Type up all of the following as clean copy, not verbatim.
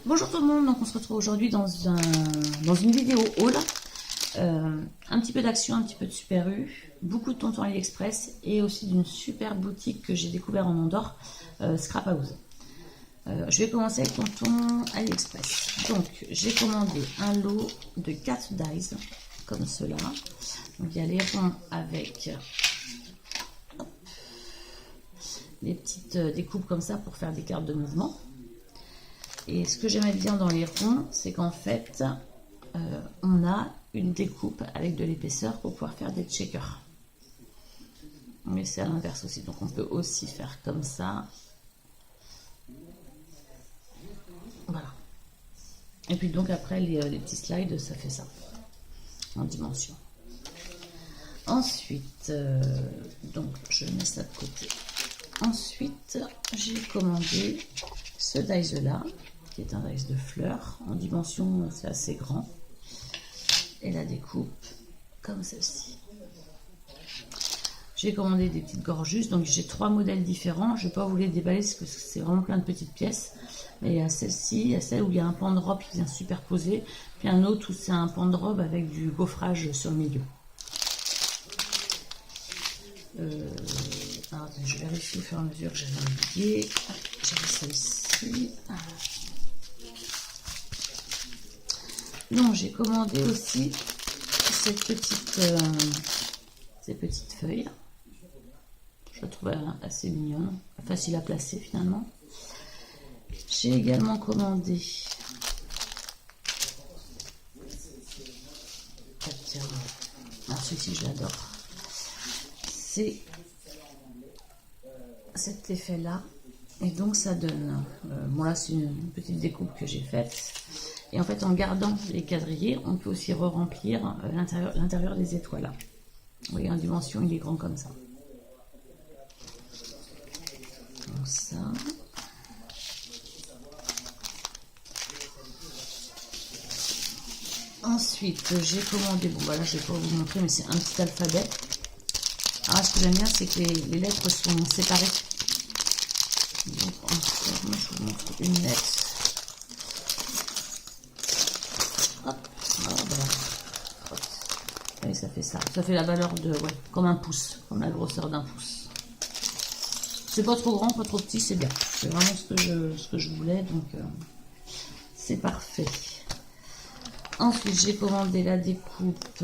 Bonjour tout le monde, donc on se retrouve aujourd'hui dans une vidéo haul. Un petit peu d'action, un petit peu de Super U, beaucoup de tontons AliExpress et aussi d'une super boutique que j'ai découvert en Andorre, Scrap House. Je vais commencer avec tonton AliExpress. Donc j'ai commandé un lot de 4 dies comme cela. Donc il y a les ronds avec les petites découpes comme ça pour faire des cartes de mouvement. Et ce que j'aimais bien dans les ronds, c'est qu'en fait, on a une découpe avec de l'épaisseur pour pouvoir faire des checkers. Mais c'est à l'inverse aussi, donc on peut aussi faire comme ça. Voilà. Et puis donc après, les petits slides, ça fait ça, en dimension. Ensuite, donc je mets ça de côté. Ensuite, j'ai commandé ce dies là, qui est un dies de fleurs. En dimension, c'est assez grand. Et la découpe, comme celle-ci. J'ai commandé des petites gorges, donc j'ai 3 modèles différents. Je ne vais pas vous les déballer parce que c'est vraiment plein de petites pièces. Mais il y a celle-ci, il y a celle où il y a un pan de robe qui vient superposer. Puis un autre où c'est un pan de robe avec du gaufrage sur le milieu. Alors, je vérifie au fur et à mesure que j'avais oublié. J'avais celle-ci. Non, j'ai commandé aussi ces petites feuilles. Je la trouve assez mignonne, facile à placer finalement. J'ai également commandé celui-ci je l'adore. C'est cet effet là et donc ça donne bon là c'est une petite découpe que j'ai faite et en fait en gardant les quadrillés on peut aussi re-remplir l'intérieur des étoiles. Vous voyez en dimension il est grand comme ça, donc ça. Ensuite j'ai commandé, bon voilà je vais pas vous montrer mais c'est un petit alphabet. Alors ce que j'aime bien c'est que les lettres sont séparées. Donc moi je vous montre une lettre. Hop, voilà. Et ça fait ça. Ça fait la valeur de comme un pouce, comme la grosseur d'un pouce. C'est pas trop grand, pas trop petit, c'est bien. C'est vraiment ce que je voulais, donc c'est parfait. Ensuite j'ai commandé la découpe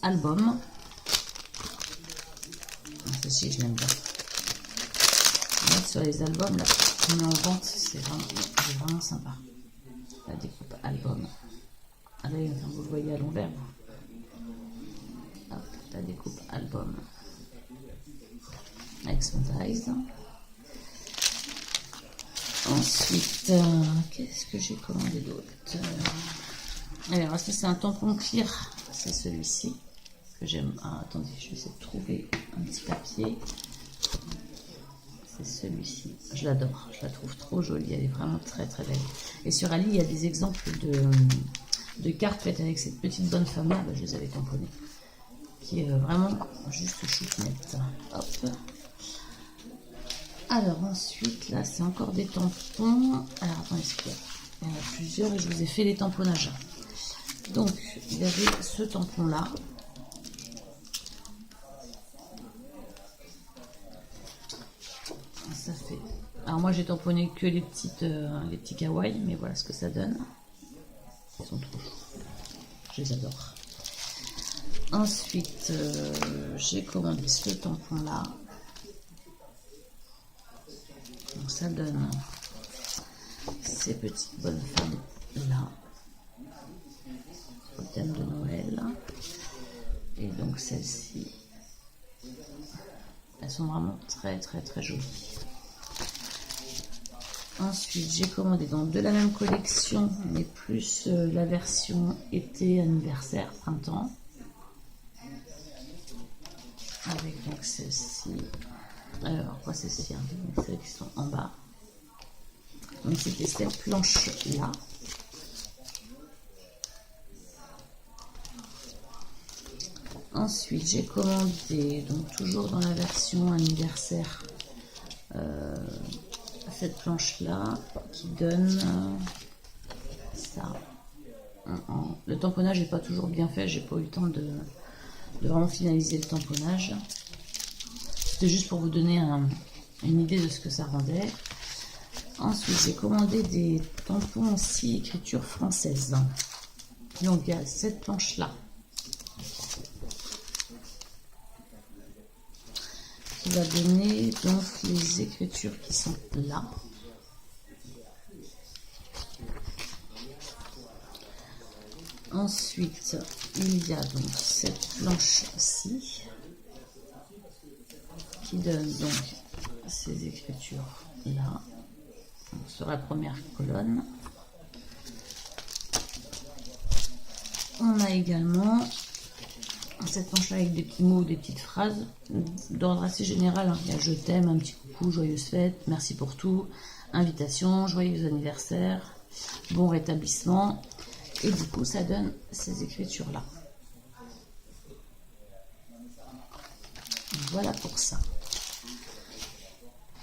album. Ceci je l'aime bien. Sur les albums là qu'on met en vente, c'est vraiment sympa. La découpe album. Allez, vous le voyez à l'envers. Hop, la découpe album. Avec son dies. Ensuite, qu'est-ce que j'ai commandé d'autre? Alors, ça c'est un tampon clear. C'est celui-ci que j'aime. Ah, attendez, je vais essayer de trouver un petit papier. C'est celui-ci, je l'adore, je la trouve trop jolie, elle est vraiment très très belle. Et sur Ali, il y a des exemples de cartes faites avec cette petite bonne femme là, je les avais tamponnées, qui est vraiment juste chouette. Hop. Alors ensuite, là c'est encore des tampons. Alors attendez, il y en a plusieurs et je vous ai fait les tamponnages. Donc il y avait ce tampon là. Ça fait. Alors moi j'ai tamponné que les petits kawaii, mais voilà ce que ça donne. Ils sont trop chauds. Je les adore. Ensuite, j'ai commandé ce tampon là. Donc ça donne ces petites bonnes femmes là. Au thème de Noël. Et donc celles-ci. Elles sont vraiment très très très jolies. Ensuite, j'ai commandé donc de la même collection, mais plus la version été, anniversaire, printemps. Avec donc celle-ci. Alors, quoi celle-ci, hein, celles qui sont en bas. Donc, c'était cette planche-là. Ensuite, j'ai commandé, donc toujours dans la version anniversaire, cette planche là qui donne ça. Le tamponnage n'est pas toujours bien fait, j'ai pas eu le temps de vraiment finaliser le tamponnage. C'était juste pour vous donner une idée de ce que ça rendait. Ensuite, j'ai commandé des tampons aussi écriture française. Donc, il y a cette planche-là qui va donner donc les écritures qui sont là. Ensuite, il y a donc cette planche-ci qui donne donc ces écritures-là sur la première colonne. On a également cette planche-là avec des petits mots, des petites phrases d'ordre assez général. Il y a je t'aime, un petit coucou, joyeuse fête, merci pour tout, invitation, joyeux anniversaire, bon rétablissement. Et du coup, ça donne ces écritures-là. Voilà pour ça.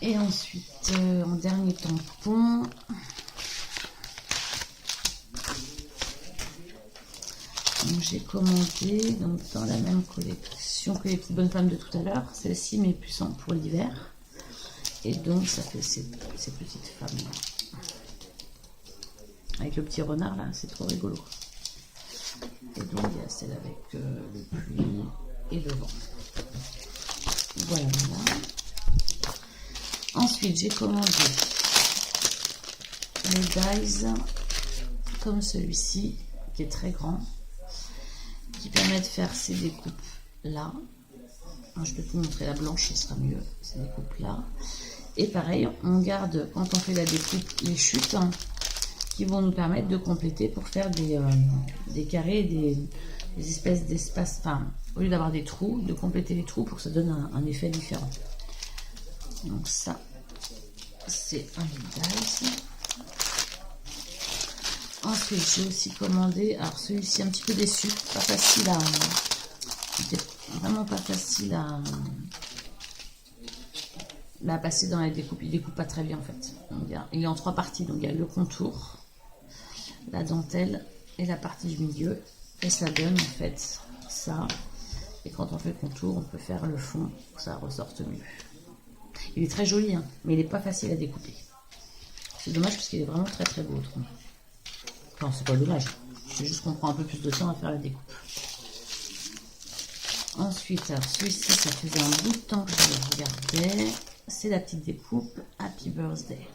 Et ensuite, en dernier tampon, j'ai commandé donc, dans la même collection que les petites bonnes femmes de tout à l'heure, celle-ci mais plus pour l'hiver. Et donc ça fait ces petites femmes-là. Avec le petit renard là, c'est trop rigolo. Et donc il y a celle avec le pluie et le vent. Voilà, voilà. Ensuite, j'ai commandé les dies comme celui-ci, qui est très grand, qui permet de faire ces découpes là. Je peux vous montrer la blanche, ce sera mieux, ces découpes là. Et pareil, on garde, quand on fait la découpe, les chutes qui vont nous permettre de compléter pour faire des carrés, des espèces d'espaces, enfin, au lieu d'avoir des trous, de compléter les trous pour que ça donne un effet différent. Donc ça, c'est un dies. Ensuite, j'ai aussi commandé, alors celui-ci un petit peu déçu, pas facile à, c'était vraiment pas facile à passer dans la découpe. Il découpe pas très bien en fait. Donc, il est en 3 parties, donc il y a le contour, la dentelle et la partie du milieu, et ça donne en fait ça. Et quand on fait le contour, on peut faire le fond pour que ça ressorte mieux. Il est très joli, hein, mais il n'est pas facile à découper. C'est dommage parce qu'il est vraiment très très beau. Enfin, c'est pas dommage. C'est juste qu'on prend un peu plus de temps à faire la découpe. Ensuite, alors celui-ci, ça faisait un bout de temps que je le regardais. C'est la petite découpe Happy Birthday.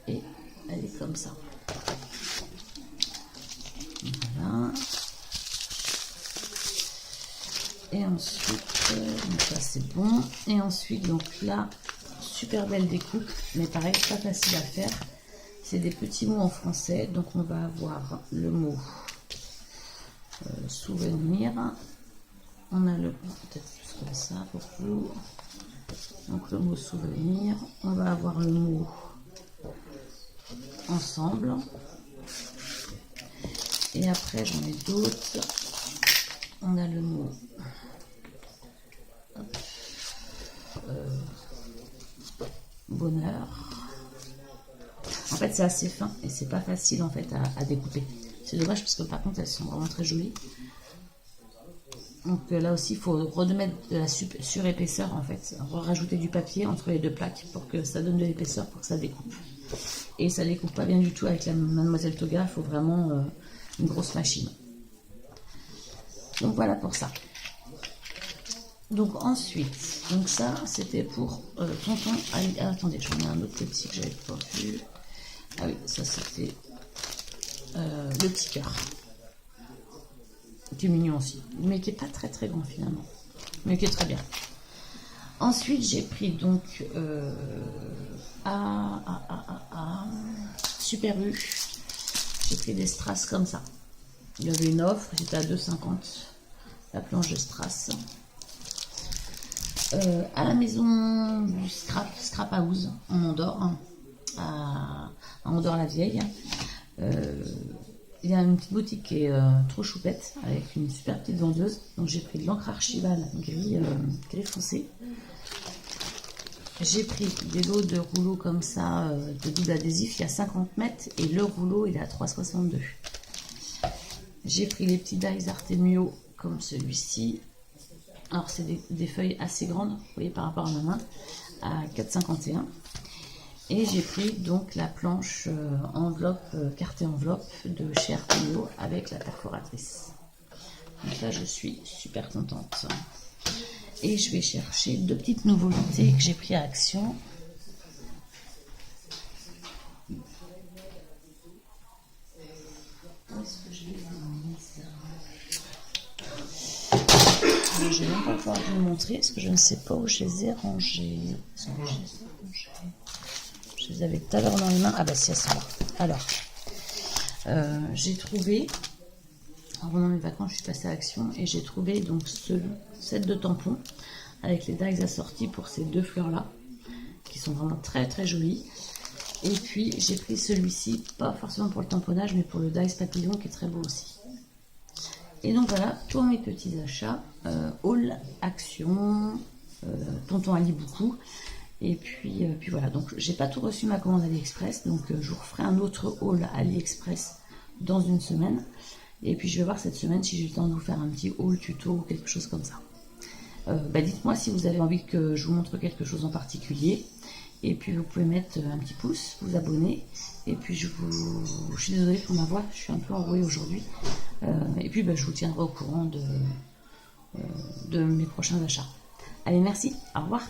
Et elle est comme ça. Voilà. Et ensuite, donc là c'est bon. Et ensuite, donc là, super belle découpe, mais pareil, pas facile à faire. C'est des petits mots en français, donc on va avoir le mot souvenir. On a le peut-être plus comme ça pour vous. Donc le mot souvenir. On va avoir le mot ensemble. Et après j'en ai d'autres. On a le mot bonheur. En fait c'est assez fin et c'est pas facile en fait à découper. C'est dommage parce que par contre elles sont vraiment très jolies. Donc là aussi il faut remettre de la surépaisseur en fait, rajouter du papier entre les deux plaques pour que ça donne de l'épaisseur pour que ça découpe. Et ça découpe pas bien du tout avec la Mademoiselle Toga, il faut vraiment une grosse machine. Donc voilà pour ça. Donc ensuite, donc ça c'était pour tonton. Ah, attendez, j'en ai un autre petit que j'avais pas vu. Ah oui, ça c'était le petit cœur. Qui est mignon aussi, mais qui est pas très très grand finalement, mais qui est très bien. Ensuite j'ai pris donc Super U. J'ai pris des strass comme ça. Il y avait une offre, c'était à 2,50 la planche de strass. À la maison du Scrap House en Andorre, à Andorre-la-Vieille. Il y a une petite boutique qui est trop choupette avec une super petite vendeuse. Donc j'ai pris de l'encre archivale gris foncé. J'ai pris des lots de rouleaux comme ça, de double adhésif, il y a 50 mètres et le rouleau il est à 3,62. J'ai pris les petits dies Artemio comme celui-ci. Alors c'est des feuilles assez grandes, vous voyez par rapport à ma main, à 4,51. Et j'ai pris donc la planche enveloppe, carte et enveloppe de chez Artemio avec la perforatrice. Donc là je suis super contente. Et je vais chercher deux petites nouveautés que j'ai pris à Action. Où est-ce que je les ai mis ça? Je vais même pas pouvoir vous le montrer parce que je ne sais pas où je les ai rangés. Je les avais tout à l'heure dans les mains. Ah bah si, elles sont là. Alors, j'ai trouvé, en revenant mes vacances, je suis passée à Action et j'ai trouvé donc ce set de tampons avec les dies assortis pour ces deux fleurs là qui sont vraiment très très jolies. Et puis j'ai pris celui-ci, pas forcément pour le tamponnage mais pour le dies papillon qui est très beau aussi. Et donc voilà tous mes petits achats, haul Action, Tonton Ali beaucoup. Et puis voilà, donc j'ai pas tout reçu ma commande AliExpress, donc je vous referai un autre haul AliExpress dans une semaine. Et puis je vais voir cette semaine si j'ai le temps de vous faire un petit haul tuto ou quelque chose comme ça. Dites-moi si vous avez envie que je vous montre quelque chose en particulier. Et puis vous pouvez mettre un petit pouce, vous abonner. Et puis je suis désolée pour ma voix, je suis un peu enrouée aujourd'hui. Et puis je vous tiendrai au courant de mes prochains achats. Allez, merci, au revoir.